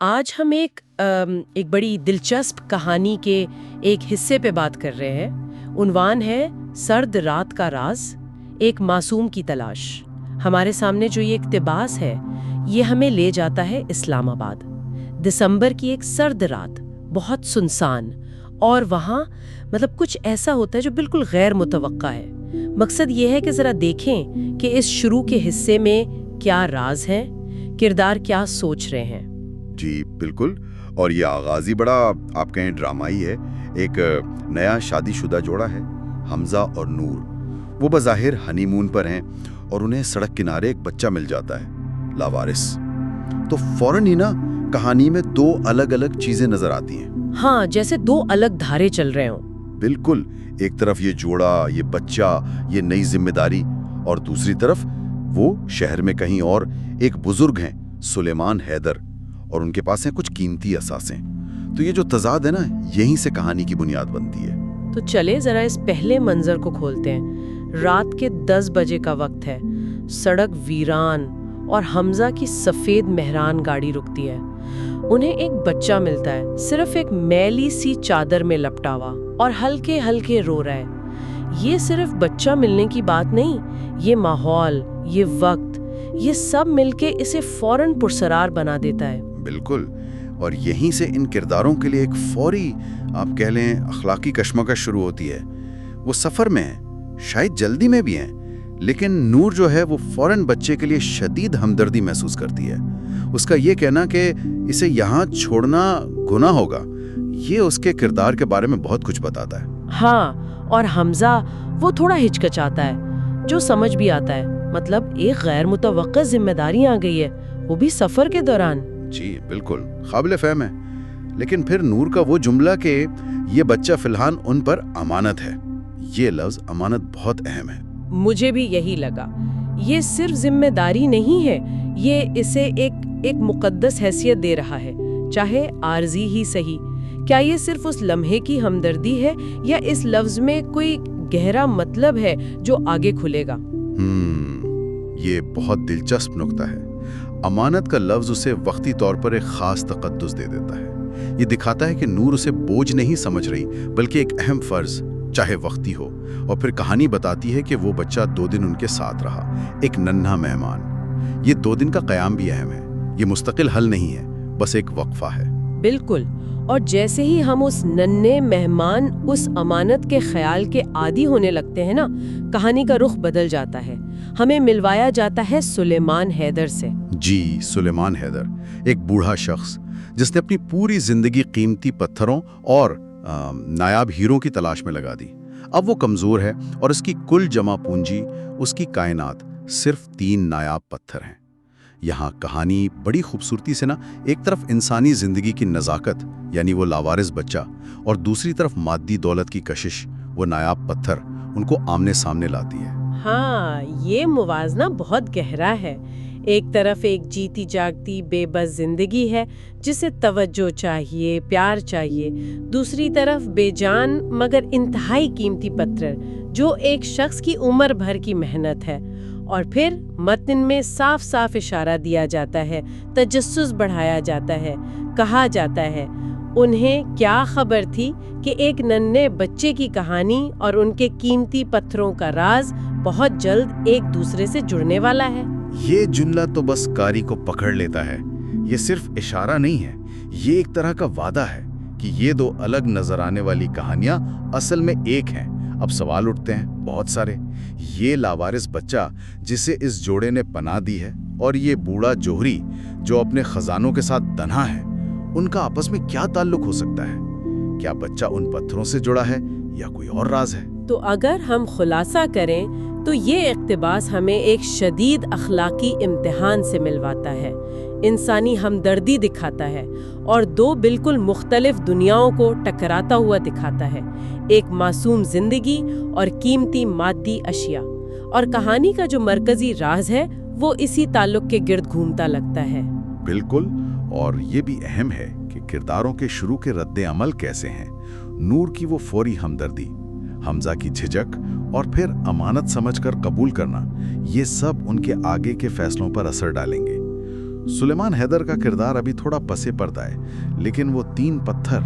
آج ہم ایک بڑی دلچسپ کہانی کے ایک حصے پہ بات کر رہے ہیں۔ عنوان ہے سرد رات کا راز، ایک معصوم کی تلاش۔ ہمارے سامنے جو یہ اقتباس ہے یہ ہمیں لے جاتا ہے اسلام آباد۔ دسمبر کی ایک سرد رات، بہت سنسان، اور وہاں کچھ ایسا ہوتا ہے جو بالکل غیر متوقع ہے۔ مقصد یہ ہے کہ ذرا دیکھیں کہ اس شروع کے حصے میں کیا راز ہیں، کردار کیا سوچ رہے ہیں۔ جی بالکل، اور یہ آغاز ہی بڑا آپ کہیں ڈرامائی ہے۔ ایک نیا شادی شدہ جوڑا ہے، حمزہ اور نور۔ وہ بظاہر ہنی مون پر ہیں اور انہیں سڑک کنارے ایک بچہ مل جاتا ہے، لاوارث۔ تو فوراً ہی کہانی میں دو الگ الگ چیزیں نظر آتی ہیں۔ ہاں، جیسے دو الگ دھارے چل رہے ہوں۔ بالکل، ایک طرف یہ جوڑا، یہ بچہ، یہ نئی ذمہ داری، اور دوسری طرف وہ شہر میں کہیں اور ایک بزرگ ہیں، سلیمان حیدر، اور ان کے پاس ہیں کچھ قیمتی اثاثیں۔ تو یہ جو تضاد ہے یہیں سے کہانی کی بنیاد بنتی ہے۔ تو چلے ذرا اس پہلے منظر کو کھولتے ہیں۔ رات کے 10 بجے کا وقت ہے، سڑک ویران، اور حمزہ کی سفید مہران گاڑی رکتی ہے۔ انہیں ایک بچہ ملتا ہے، صرف ایک میلی سی چادر میں لپٹا ہوا، اور ہلکے ہلکے رو رہا ہے۔ یہ صرف بچہ ملنے کی بات نہیں، یہ ماحول، یہ وقت، یہ سب مل کے اسے فوراً پرسرار بنا دیتا ہے۔ بالکل، اور یہیں سے ان کرداروں کے لیے ایک فوری، آپ کہہ لیں، اخلاقی کشمکش شروع ہوتی ہے۔ وہ سفر میں ہیں، شاید جلدی میں بھی ہیں، لیکن نور جو ہے وہ فوراً بچے کے لیے شدید ہمدردی محسوس کرتی ہے۔ اس کا یہ کہنا کہ اسے یہاں چھوڑنا گناہ ہوگا، یہ اس کے کردار کے بارے میں بہت کچھ بتاتا ہے۔ ہاں، اور حمزہ وہ تھوڑا ہچکچاتا ہے، جو سمجھ بھی آتا ہے۔ ایک غیر متوقع ذمہ داری آ گئی ہے، وہ بھی سفر کے دوران۔ جی بالکل، قابل فہم ہے۔ لیکن پھر نور کا وہ جملہ کہ یہ بچہ فی الحال ان پر امانت ہے، یہ لفظ امانت بہت اہم ہے۔ مجھے بھی یہی لگا۔ یہ صرف ذمہ داری نہیں ہے، یہ اسے ایک مقدس حیثیت دے رہا ہے، چاہے عارضی ہی صحیح۔ کیا یہ صرف اس لمحے کی ہمدردی ہے، یا اس لفظ میں کوئی گہرا مطلب ہے جو آگے کھلے گا؟ یہ بہت دلچسپ نکتہ ہے۔ امانت کا لفظ اسے وقتی طور پر ایک خاص تقدس دے دیتا ہے۔ یہ دکھاتا ہے کہ نور اسے بوجھ نہیں سمجھ رہی، بلکہ ایک اہم فرض، چاہے وقتی ہو۔ اور پھر کہانی بتاتی ہے کہ وہ بچہ 2 دن ان کے ساتھ رہا، ایک ننھا مہمان۔ یہ 2 دن کا قیام بھی اہم ہے، یہ مستقل حل نہیں ہے، بس ایک وقفہ ہے۔ بالکل، اور جیسے ہی ہم اس ننھے مہمان، اس امانت کے خیال کے عادی ہونے لگتے ہیں کہانی کا رخ بدل جاتا ہے۔ ہمیں ملوایا جاتا ہے سلیمان حیدر سے۔ جی، سلیمان حیدر، ایک بوڑھا شخص جس نے اپنی پوری زندگی قیمتی پتھروں اور نایاب ہیروں کی تلاش میں لگا دی۔ اب وہ کمزور ہے، اور اس کی کل جمع پونجی، اس کی کائنات، صرف 3 نایاب پتھر ہیں۔ یہاں کہانی بڑی خوبصورتی سے ایک طرف انسانی زندگی کی نزاکت، یعنی وہ لاوارث بچہ، اور دوسری طرف مادی دولت کی کشش، وہ نایاب پتھر، ان کو آمنے سامنے لاتی ہے۔ ہاں، یہ موازنہ بہت گہرا ہے۔ ایک طرف ایک جیتی جاگتی بے بس زندگی ہے جسے توجہ چاہیے، پیار چاہیے۔ دوسری طرف بے جان مگر انتہائی قیمتی پتھر، جو ایک شخص کی عمر بھر کی محنت ہے۔ اور پھر متن میں صاف صاف اشارہ دیا جاتا ہے، تجسس بڑھایا جاتا ہے، کہا جاتا ہے انہیں کیا خبر تھی کہ ایک ننھے بچے کی کہانی اور ان کے قیمتی پتھروں کا راز بہت جلد ایک دوسرے سے جڑنے والا ہے۔ یہ جملہ تو بس قاری کو پکڑ لیتا ہے۔ یہ صرف اشارہ نہیں ہے، یہ ایک طرح کا وعدہ ہے کہ یہ 2 الگ نظر آنے والی کہانیاں اصل میں ایک ہیں۔ اب سوال اٹھتے ہیں بہت سارے۔ یہ لاوارث بچہ جسے اس جوڑے نے پناہ دی ہے، اور یہ بوڑھا جوہری جو اپنے خزانوں کے ساتھ تنہا ہے، ان کا آپس میں کیا تعلق ہو سکتا ہے؟ کیا بچہ ان پتھروں سے جڑا ہے، یا کوئی اور راز ہے؟ تو اگر ہم خلاصہ کریں تو یہ اقتباس ہمیں ایک شدید اخلاقی امتحان سے ملواتا ہے، انسانی ہمدردی دکھاتا ہے، اور 2 بالکل مختلف دنیاؤں کو ٹکراتا ہوا دکھاتا ہے، ایک معصوم زندگی اور قیمتی مادی اشیاء۔ اور کہانی کا جو مرکزی راز ہے وہ اسی تعلق کے گرد گھومتا لگتا ہے۔ بالکل، اور یہ بھی اہم ہے کہ کرداروں کے شروع کے رد عمل کیسے ہیں۔ نور کی وہ فوری ہمدردی، حمزہ کی جھجک، اور پھر امانت سمجھ کر قبول کرنا، یہ سب ان کے آگے کے فیصلوں پر اثر ڈالیں گے۔ سلیمان حیدر کا کردار ابھی تھوڑا پسے پردہ ہے، لیکن وہ 3 پتھر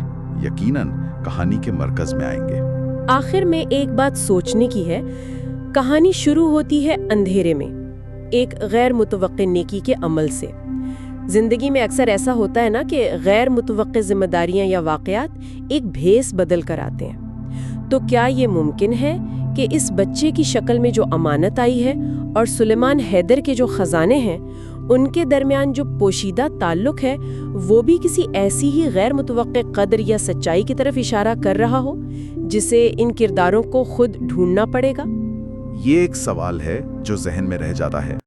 یقیناً کہانی کے مرکز میں آئیں گے۔ آخر میں ایک بات سوچنے کی ہے، کہانی شروع ہوتی ہے اندھیرے میں، ایک غیر متوقع نیکی کے عمل سے۔ زندگی میں اکثر ایسا ہوتا ہے نا کہ غیر متوقع ذمہ داریاں یا واقعات ایک بھیس بدل کر آتے ہیں۔ تو کیا یہ ممکن ہے کہ اس بچے کی شکل میں جو امانت آئی ہے اور سلیمان حیدر کے جو خزانے ہیں، ان کے درمیان جو پوشیدہ تعلق ہے، وہ بھی کسی ایسی ہی غیر متوقع قدر یا سچائی کی طرف اشارہ کر رہا ہو جسے ان کرداروں کو خود ڈھونڈنا پڑے گا؟ یہ ایک سوال ہے جو ذہن میں رہ جاتا ہے۔